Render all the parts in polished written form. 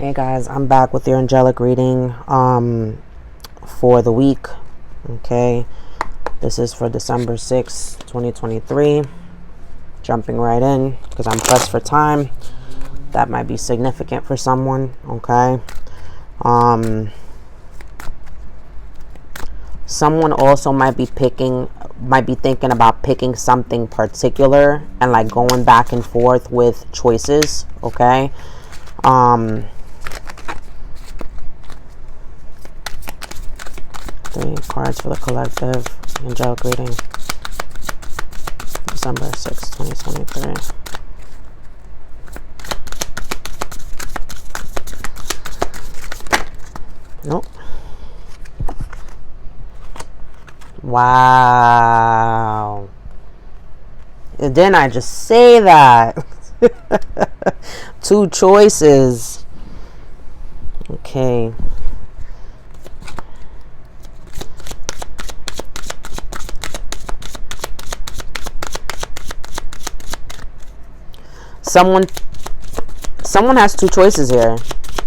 Hey guys, I'm back with your angelic reading for the week. Okay, this is for December 6th, 2023. Jumping right in because I'm pressed for time. That might be significant for someone. Okay, someone also might be thinking about picking something particular and like going back and forth with choices. Okay. Three cards for the collective angelic reading, December 6th, 2023. Nope. Wow. And didn't I just say that? Two choices. Okay. Someone has two choices here,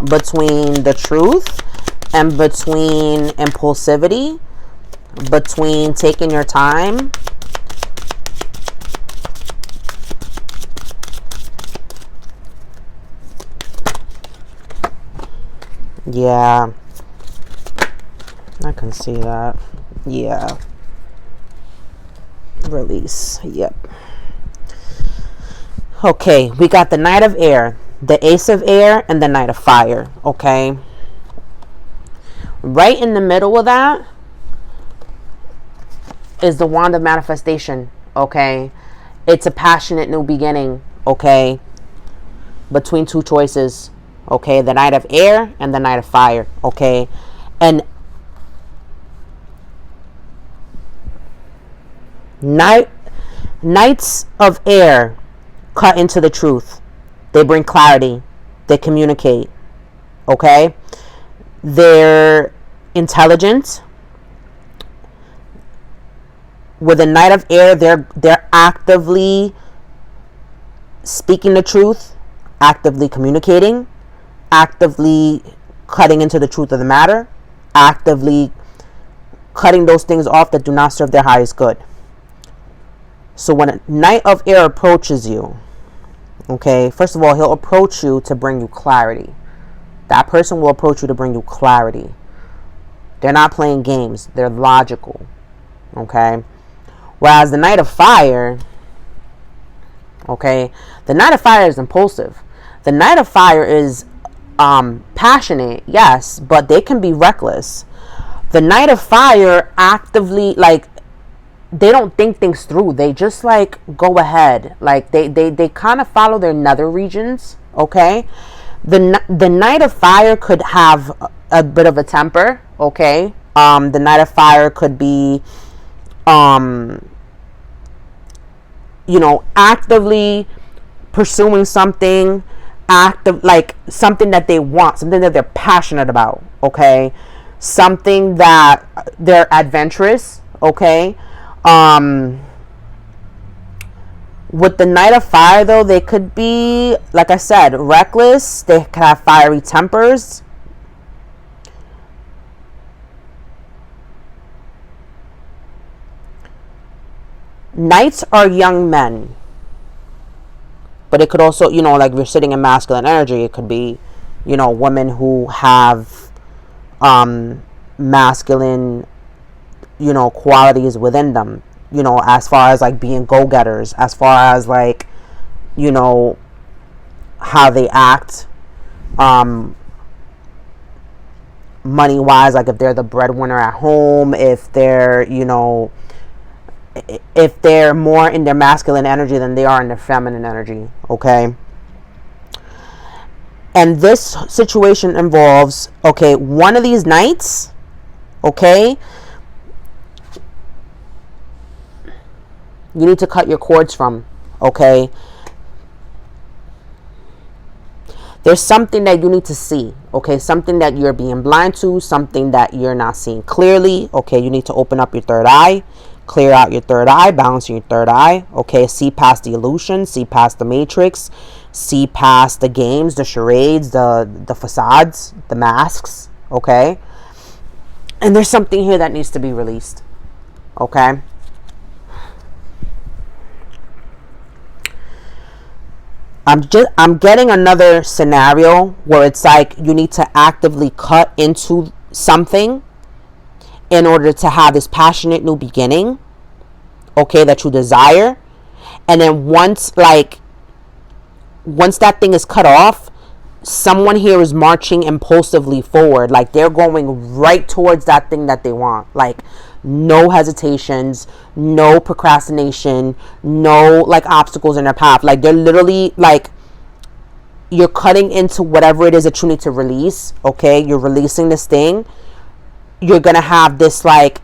between the truth and between impulsivity, between taking your time. Yeah, I can see that. Yeah. Release. Yep. Okay, we got the Knight of Air, the Ace of Air, and the Knight of Fire. Okay. Right in the middle of that is the Wand of Manifestation. Okay. It's a passionate new beginning. Okay. Between two choices. Okay. The Knight of Air and the Knight of Fire. Okay. And Knights of Air cut into the truth. They bring clarity. They communicate. Okay. They're intelligent. With a Knight of Air, they're actively speaking the truth, actively communicating, actively cutting into the truth of the matter, actively cutting those things off that do not serve their highest good. So when a Knight of Air approaches you, okay, first of all, he'll approach you to bring you clarity. That person will approach you to bring you clarity. They're not playing games. They're logical. Okay. Whereas the Knight of Fire, okay, the Knight of Fire is impulsive. The Knight of Fire is passionate, yes, but they can be reckless. The Knight of Fire actively, like, they don't think things through. They just like go ahead. Like they kind of follow their nether regions. Okay. The Knight of Fire could have a bit of a temper. Okay. The Knight of Fire could be, actively pursuing something, like something that they want, something that they're passionate about. Okay. Something that they're adventurous. Okay. With the Knight of Fire, though, they could be, like I said, reckless. They could have fiery tempers. Knights are young men. But it could also, like we're sitting in masculine energy, it could be, women who have masculine qualities within them, as far as like being go-getters, as far as like, how they act, money wise, like if they're the breadwinner at home, if they're, if they're more in their masculine energy than they are in their feminine energy. Okay. And this situation involves, okay, one of these knights, okay, you need to cut your cords from. Okay. There's something that you need to see. Okay. Something that you're being blind to. Something that you're not seeing clearly. Okay. You need to open up your third eye. Clear out your third eye. Balance your third eye. Okay. See past the illusion. See past the matrix. see past the games, the charades, the facades, the masks, okay? And there's something here that needs to be released, okay? I'm getting another scenario where it's like you need to actively cut into something in order to have this passionate new beginning, okay, that you desire. And then once that thing is cut off, someone here is marching impulsively forward, like they're going right towards that thing that they want, like no hesitations, no procrastination, no like obstacles in their path. Like they're literally like, you're cutting into whatever it is that you need to release, okay? You're releasing this thing. You're gonna have this like,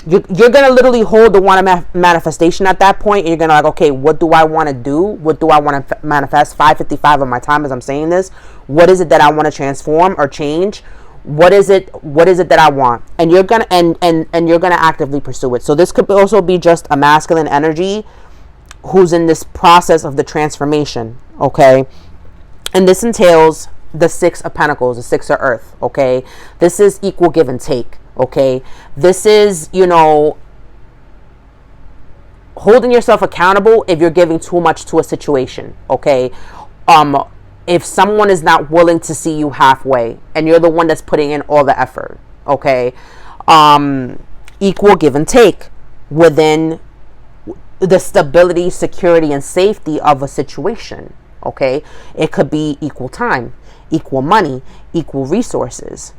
you're gonna literally hold the one manifestation at that point, and you're gonna like, okay, what do I want to do? What do I want to manifest? 5:55 of my time as I'm saying this. What is it that I want to transform or change? What is it that I want? And you're gonna and you're gonna actively pursue it. So this could also be just a masculine energy who's in this process of the transformation, okay? And this entails the 6 of Pentacles, the 6 of Earth, okay? This is equal give and take, okay? This is, holding yourself accountable if you're giving too much to a situation, okay? If someone is not willing to see you halfway and you're the one that's putting in all the effort, okay? Equal give and take within the stability, security, and safety of a situation, okay? It could be equal time, equal money, equal resources,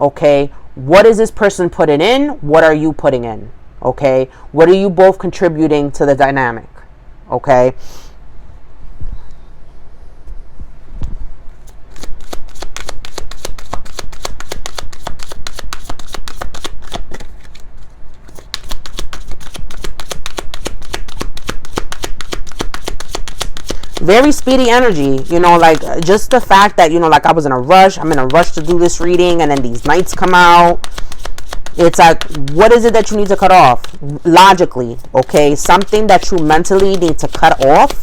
okay? What is this person putting in? What are you putting in? Okay? What are you both contributing to the dynamic? Okay? Very speedy energy, like just the fact that, like I was in a rush. I'm in a rush to do this reading, and then these nights come out. It's like, what is it that you need to cut off? Logically, okay? Something that you mentally need to cut off.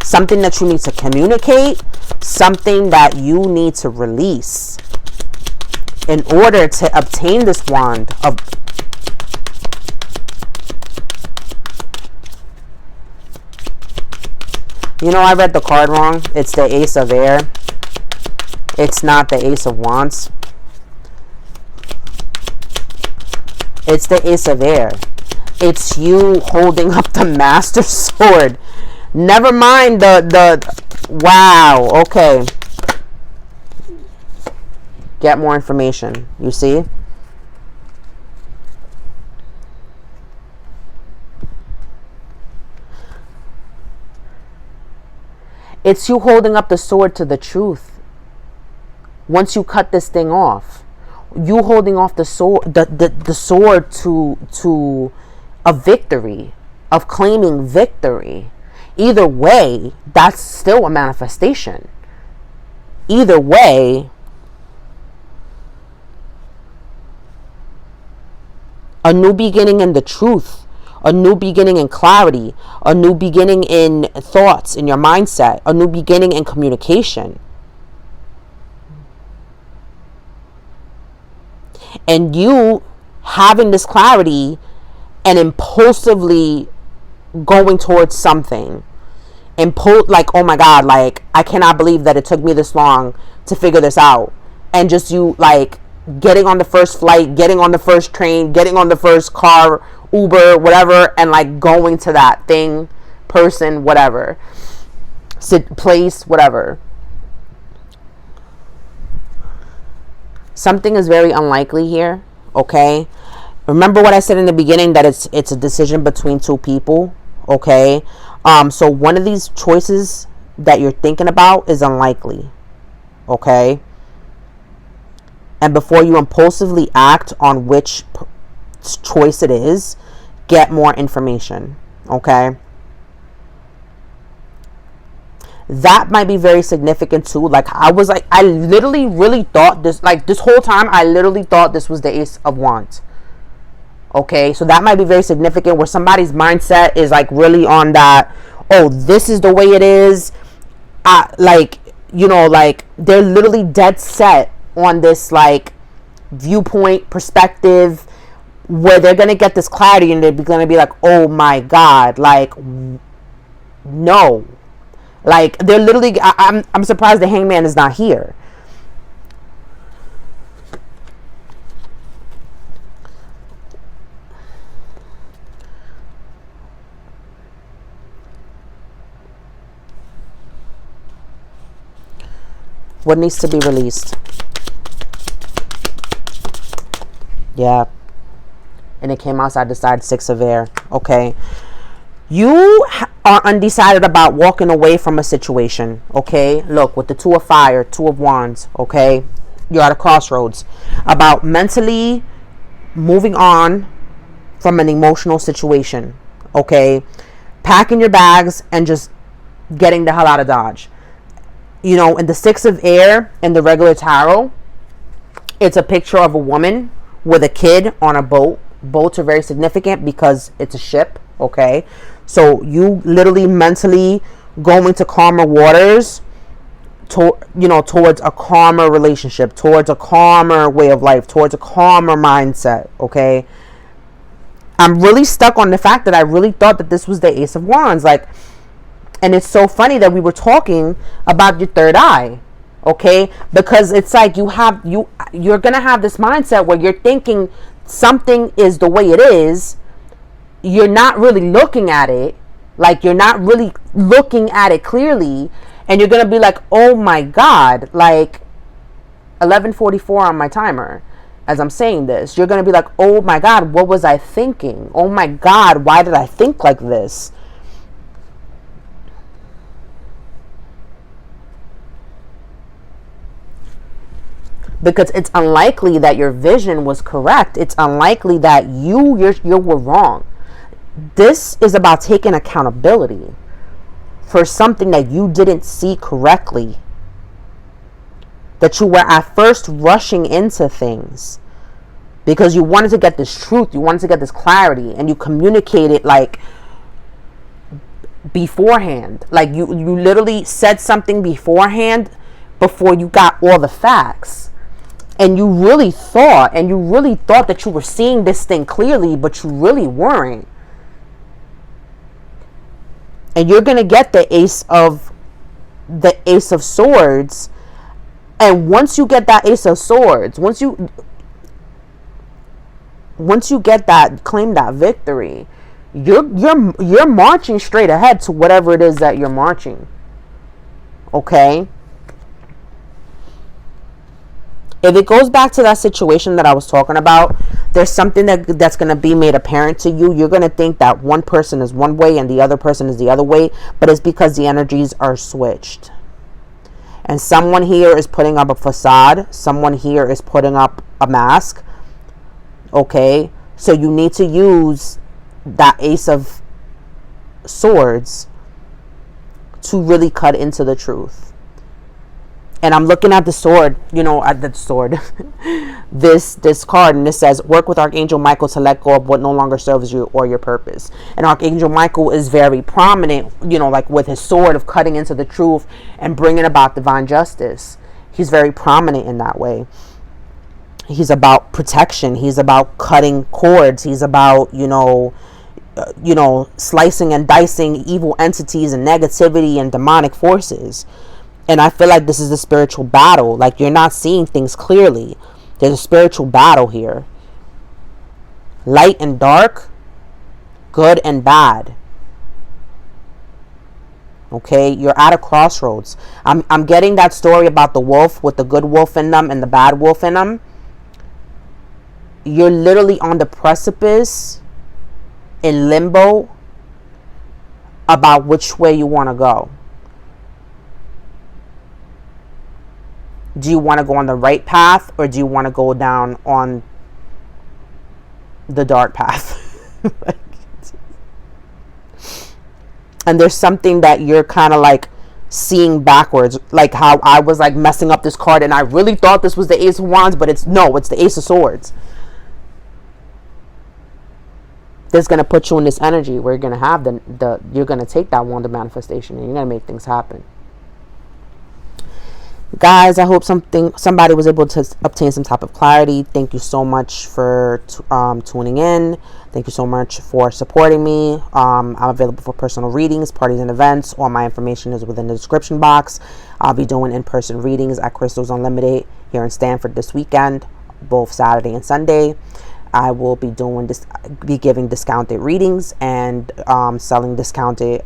Something that you need to communicate. Something that you need to release in order to obtain this wand of... I read the card wrong. It's the Ace of Air. It's not the Ace of Wands. It's the Ace of Air. It's you holding up the Master Sword. Never mind wow, okay. Get more information. You see? It's you holding up the sword to the truth. Once you cut this thing off, you holding off the sword, the sword to a victory, of claiming victory. Either way, that's still a manifestation. Either way, a new beginning in the truth, a new beginning in clarity, a new beginning in thoughts, in your mindset, a new beginning in communication. And you having this clarity and impulsively going towards something. Like, oh my God, like, I cannot believe that it took me this long to figure this out. And just you, like, getting on the first flight, getting on the first train, getting on the first car, Uber, whatever, and like going to that thing, person, whatever, place, whatever. Something is very unlikely here, okay? Remember what I said in the beginning, that it's a decision between two people, okay? So one of these choices that you're thinking about is unlikely, okay? And before you impulsively act on which choice it is, get more information, okay? That might be very significant too. Like, I literally really thought this, like this whole time, I literally thought this was the Ace of Wands. Okay, so that might be very significant, where somebody's mindset is like really on that, oh, this is the way it is. like, like they're literally dead set on this like viewpoint perspective where they're gonna get this clarity and they're gonna be like, oh my god, like no, like they're literally. I'm surprised the hangman is not here. What needs to be released? Yeah. And it came outside the side, 6 of air. Okay. You are undecided about walking away from a situation. Okay. Look, with the 2 of fire, 2 of wands. Okay. You're at a crossroads. About mentally moving on from an emotional situation. Okay. Packing your bags and just getting the hell out of Dodge. In the 6 of air in the regular tarot, it's a picture of a woman with a kid on a boat. Boats are very significant because it's a ship. Okay. So you literally mentally going to calmer waters, towards a calmer relationship, towards a calmer way of life, towards a calmer mindset. Okay. I'm really stuck on the fact that I really thought that this was the Ace of Wands. Like, and it's so funny that we were talking about your third eye, okay? Because it's like you're gonna have this mindset where you're thinking something is the way it is. You're not really looking at it, like you're not really looking at it clearly, and you're gonna be like, oh my god, like 11:44 on my timer. As I'm saying this, you're gonna be like, oh my god, what was I thinking? Oh my god, why did I think like this? Because it's unlikely that your vision was correct. It's unlikely that you were wrong. This is about taking accountability for something that you didn't see correctly. That you were at first rushing into things because you wanted to get this truth, you wanted to get this clarity, and you communicated like beforehand. Like you literally said something beforehand before you got all the facts. And you really thought that you were seeing this thing clearly, but you really weren't. And you're going to get the Ace of Swords. And once you get that Ace of Swords, once you get that, claim that victory, you're marching straight ahead to whatever it is that you're marching. Okay? If it goes back to that situation that I was talking about, there's something that's going to be made apparent to you. You're going to think that one person is one way and the other person is the other way, but it's because the energies are switched. And someone here is putting up a facade. Someone here is putting up a mask. Okay? So you need to use that Ace of Swords to really cut into the truth. And I'm looking at the sword, at the sword, this card, and it says, work with Archangel Michael to let go of what no longer serves you or your purpose. And Archangel Michael is very prominent, like with his sword of cutting into the truth and bringing about divine justice. He's very prominent in that way. He's about protection. He's about cutting cords. He's about, slicing and dicing evil entities and negativity and demonic forces. And I feel like this is a spiritual battle. Like, you're not seeing things clearly. There's a spiritual battle here. Light and dark. Good and bad. Okay? You're at a crossroads. I'm getting that story about the wolf with the good wolf in them and the bad wolf in them. You're literally on the precipice, in limbo, about which way you want to go. Do you want to go on the right path, or do you want to go down on the dark path? And there's something that you're kind of like seeing backwards, like how I was like messing up this card and I really thought this was the Ace of Wands, but it's the Ace of Swords. That's going to put you in this energy where you're going to have you're going to take that wand of manifestation and you're going to make things happen. Guys, I hope somebody was able to obtain some type of clarity. Thank you so much for tuning in. Thank you so much for supporting me. I'm available for personal readings, parties, and events. All my information is within the description box. I'll be doing in-person readings at Crystals Unlimited here in Stanford this weekend, both Saturday and Sunday. I will be giving discounted readings and selling discounted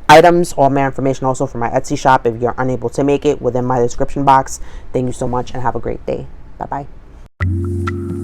items. All my information also for my Etsy shop if you're unable to make it, within my description box. Thank you so much and have a great day. Bye bye.